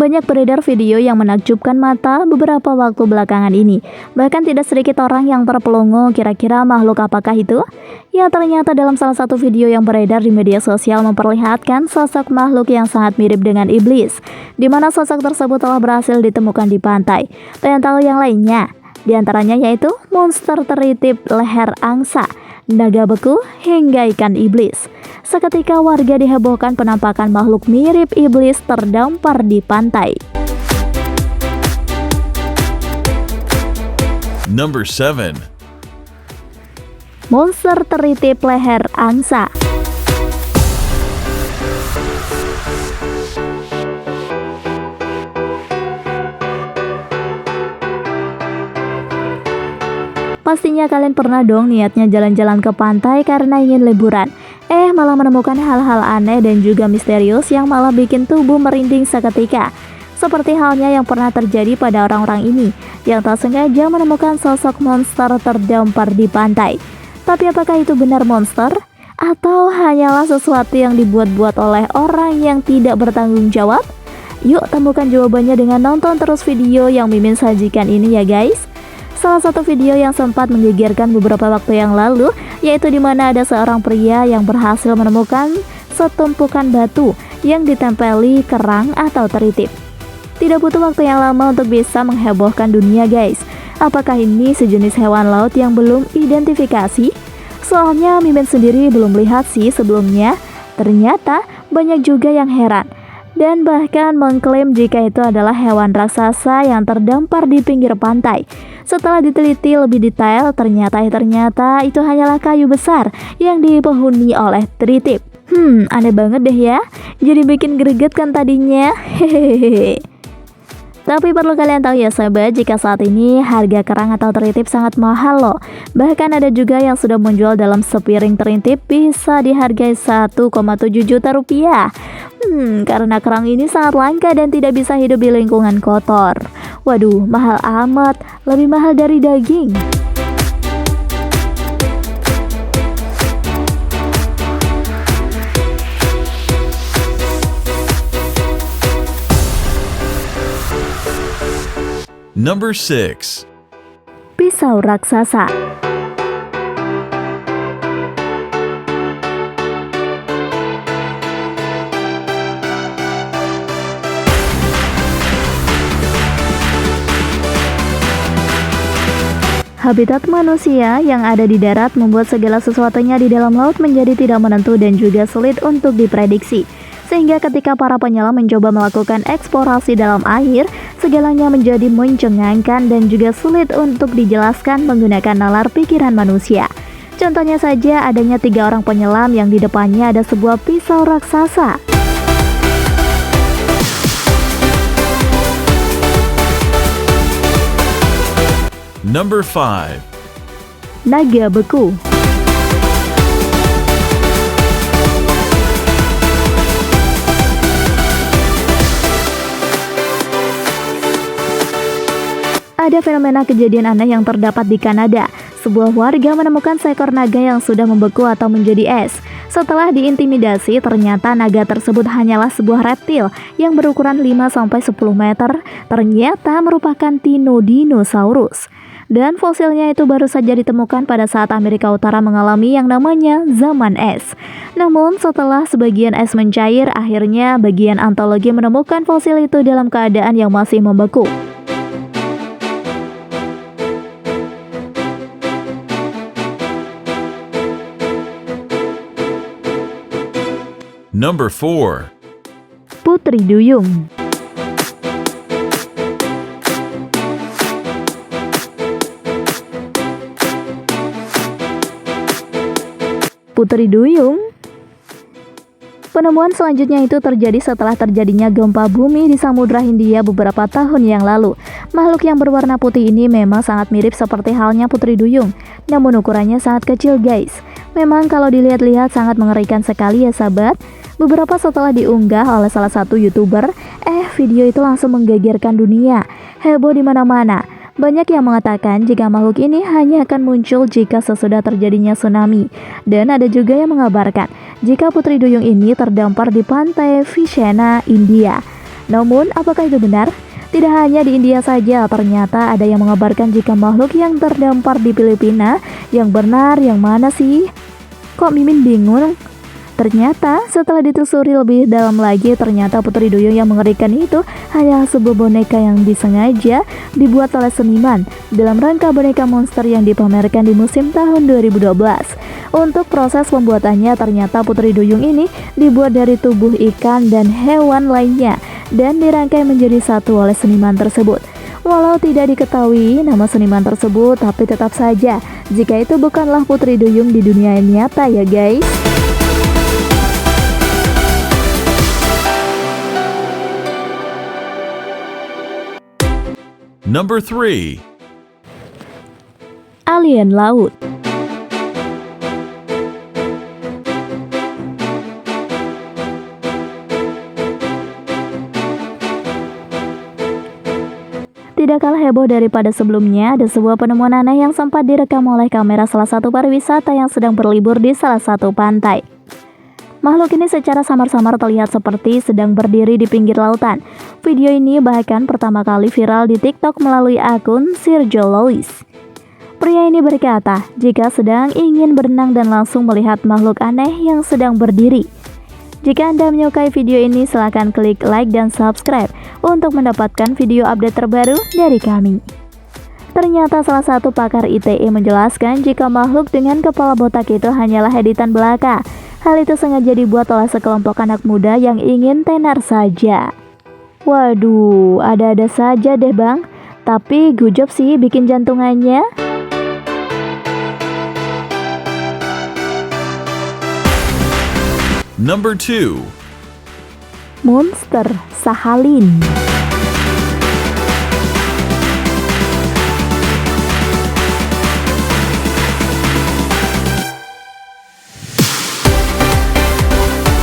Banyak beredar video yang menakjubkan mata beberapa waktu belakangan ini. Bahkan tidak sedikit orang yang terpelongo, kira-kira makhluk apakah itu? Ya, ternyata dalam salah satu video yang beredar di media sosial memperlihatkan sosok makhluk yang sangat mirip dengan iblis, di mana sosok tersebut telah berhasil ditemukan di pantai. Dan tahu yang lainnya, di antaranya yaitu monster teritip leher angsa, naga beku, hingga ikan iblis. Seketika warga dihebohkan penampakan makhluk mirip iblis terdampar di pantai. Number 7. Monster teritip leher angsa. Pastinya kalian pernah dong niatnya jalan-jalan ke pantai karena ingin liburan. Malah menemukan hal-hal aneh dan juga misterius yang malah bikin tubuh merinding seketika. Seperti halnya yang pernah terjadi pada orang-orang ini, yang tak sengaja menemukan sosok monster terdampar di pantai. Tapi apakah itu benar monster? Atau hanyalah sesuatu yang dibuat-buat oleh orang yang tidak bertanggung jawab? Yuk temukan jawabannya dengan nonton terus video yang Mimin sajikan ini ya guys. Salah satu video yang sempat menggegerkan beberapa waktu yang lalu, yaitu di mana ada seorang pria yang berhasil menemukan setumpukan batu yang ditempeli kerang atau teritip. Tidak butuh waktu yang lama untuk bisa menghebohkan dunia guys. Apakah ini sejenis hewan laut yang belum identifikasi? Soalnya Mimin sendiri belum lihat sih sebelumnya. Ternyata banyak juga yang heran dan bahkan mengklaim jika itu adalah hewan raksasa yang terdampar di pinggir pantai. Setelah diteliti lebih detail, ternyata itu hanyalah kayu besar yang dipenghuni oleh teritip. Aneh banget deh ya. Jadi bikin greget kan tadinya. Hehehe. Tapi perlu kalian tahu ya sahabat, jika saat ini harga kerang atau teritip sangat mahal loh. Bahkan ada juga yang sudah menjual dalam sepiring teritip bisa dihargai 1,7 juta rupiah. Karena kerang ini sangat langka dan tidak bisa hidup di lingkungan kotor. Waduh, mahal amat, lebih mahal dari daging. Number 6. Pisau raksasa. Habitat manusia yang ada di darat membuat segala sesuatunya di dalam laut menjadi tidak menentu dan juga sulit untuk diprediksi. Sehingga ketika para penyelam mencoba melakukan eksplorasi dalam air, segalanya menjadi mencengangkan dan juga sulit untuk dijelaskan menggunakan nalar pikiran manusia. Contohnya saja adanya 3 orang penyelam yang di depannya ada sebuah pisau raksasa. Number 5. Naga beku. Ada fenomena kejadian aneh yang terdapat di Kanada. Sebuah warga menemukan seekor naga yang sudah membeku atau menjadi es. Setelah diintimidasi, ternyata naga tersebut hanyalah sebuah reptil yang berukuran 5-10 meter. Ternyata merupakan Tinodinosaurus. Dan fosilnya itu baru saja ditemukan pada saat Amerika Utara mengalami yang namanya zaman es. Namun setelah sebagian es mencair, akhirnya bagian antologi menemukan fosil itu dalam keadaan yang masih membeku. Number 4. Putri Duyung. Putri Duyung. Penemuan selanjutnya itu terjadi setelah terjadinya gempa bumi di Samudra Hindia beberapa tahun yang lalu. Makhluk yang berwarna putih ini memang sangat mirip seperti halnya Putri Duyung, namun ukurannya sangat kecil guys. Memang kalau dilihat-lihat sangat mengerikan sekali ya sahabat. Beberapa setelah diunggah oleh salah satu YouTuber, video itu langsung menggegerkan dunia. Heboh di mana-mana. Banyak yang mengatakan jika makhluk ini hanya akan muncul jika sesudah terjadinya tsunami. Dan ada juga yang mengabarkan jika Putri Duyung ini terdampar di pantai Vishena, India. Namun, apakah itu benar? Tidak hanya di India saja, ternyata ada yang mengabarkan jika makhluk yang terdampar di Filipina. Yang benar yang mana sih? Kok Mimin bingung? Ternyata setelah ditelusuri lebih dalam lagi, ternyata Putri Duyung yang mengerikan itu hanya sebuah boneka yang disengaja dibuat oleh seniman dalam rangka boneka monster yang dipamerkan di musim tahun 2012. Untuk proses pembuatannya, ternyata Putri Duyung ini dibuat dari tubuh ikan dan hewan lainnya dan dirangkai menjadi satu oleh seniman tersebut. Walau tidak diketahui nama seniman tersebut, tapi tetap saja jika itu bukanlah Putri Duyung di dunia nyata ya guys. Number 3. Alien laut. Tidak kalah heboh daripada sebelumnya, ada sebuah penemuan aneh yang sempat direkam oleh kamera salah satu pariwisata yang sedang berlibur di salah satu pantai. Makhluk ini secara samar-samar terlihat seperti sedang berdiri di pinggir lautan. Video ini bahkan pertama kali viral di TikTok melalui akun Sergio Lois. Pria ini berkata, jika sedang ingin berenang dan langsung melihat makhluk aneh yang sedang berdiri. Jika Anda menyukai video ini, silakan klik like dan subscribe untuk mendapatkan video update terbaru dari kami. Ternyata salah satu pakar ITE menjelaskan jika makhluk dengan kepala botak itu hanyalah editan belaka. Hal itu sengaja dibuat oleh sekelompok anak muda yang ingin tenar saja. Waduh, ada-ada saja deh bang. Tapi good job sih bikin jantungannya. Number 2. Monster Sahalin.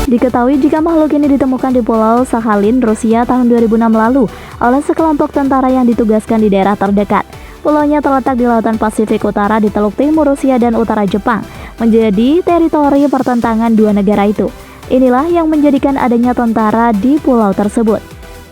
Diketahui jika makhluk ini ditemukan di Pulau Sakhalin, Rusia tahun 2006 lalu oleh sekelompok tentara yang ditugaskan di daerah terdekat. Pulaunya terletak di Lautan Pasifik Utara di Teluk Timur Rusia dan Utara Jepang, menjadi teritori pertentangan dua negara itu. Inilah yang menjadikan adanya tentara di pulau tersebut.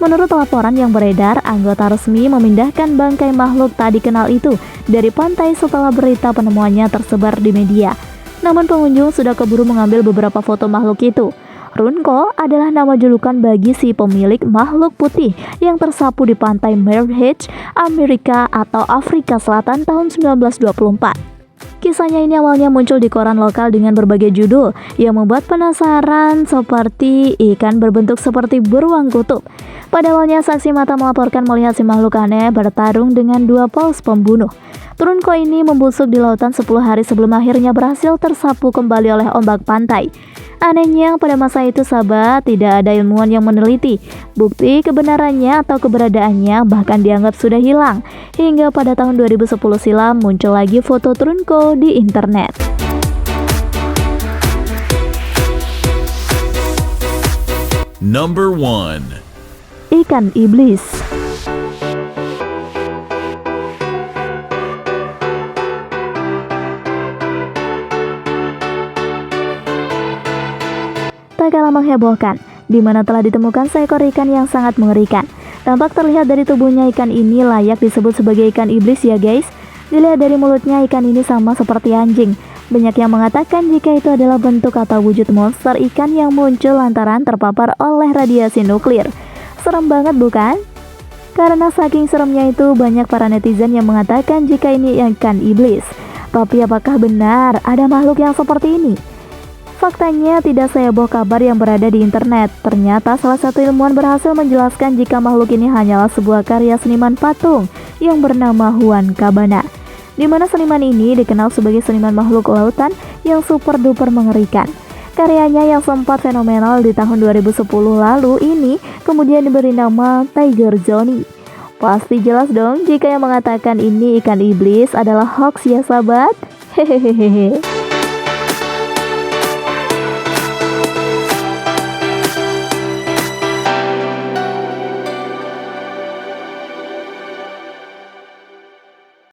Menurut laporan yang beredar, anggota resmi memindahkan bangkai makhluk tak dikenal itu dari pantai setelah berita penemuannya tersebar di media. Namun pengunjung sudah keburu mengambil beberapa foto makhluk itu. Runko adalah nama julukan bagi si pemilik makhluk putih yang tersapu di pantai Merhead, Amerika atau Afrika Selatan tahun 1924. Kisahnya ini awalnya muncul di koran lokal dengan berbagai judul yang membuat penasaran, seperti ikan berbentuk seperti beruang kutub. Pada awalnya saksi mata melaporkan melihat si makhluk aneh bertarung dengan dua paus pembunuh. Trunko ini membusuk di lautan 10 hari sebelum akhirnya berhasil tersapu kembali oleh ombak pantai. Anehnya, pada masa itu sahabat, tidak ada ilmuwan yang meneliti bukti kebenarannya atau keberadaannya, bahkan dianggap sudah hilang. Hingga pada tahun 2010 silam muncul lagi foto Trunko di internet. Number 1. Ikan iblis. Tak kalah menghebohkan, di mana telah ditemukan seekor ikan yang sangat mengerikan. Tampak terlihat dari tubuhnya ikan ini layak disebut sebagai ikan iblis ya guys. Dilihat dari mulutnya, ikan ini sama seperti anjing. Banyak yang mengatakan jika itu adalah bentuk atau wujud monster ikan yang muncul lantaran terpapar oleh radiasi nuklir. Serem banget bukan? Karena saking seremnya itu, banyak para netizen yang mengatakan jika ini ikan iblis. Tapi apakah benar ada makhluk yang seperti ini? Faktanya tidak seheboh kabar yang berada di internet. Ternyata salah satu ilmuwan berhasil menjelaskan jika makhluk ini hanyalah sebuah karya seniman patung yang bernama Juan Cabana, di mana seniman ini dikenal sebagai seniman makhluk lautan yang super duper mengerikan. Karyanya yang sempat fenomenal di tahun 2010 lalu ini kemudian diberi nama Tiger Johnny. Pasti jelas dong jika yang mengatakan ini ikan iblis adalah hoax ya sahabat. Hehehehe.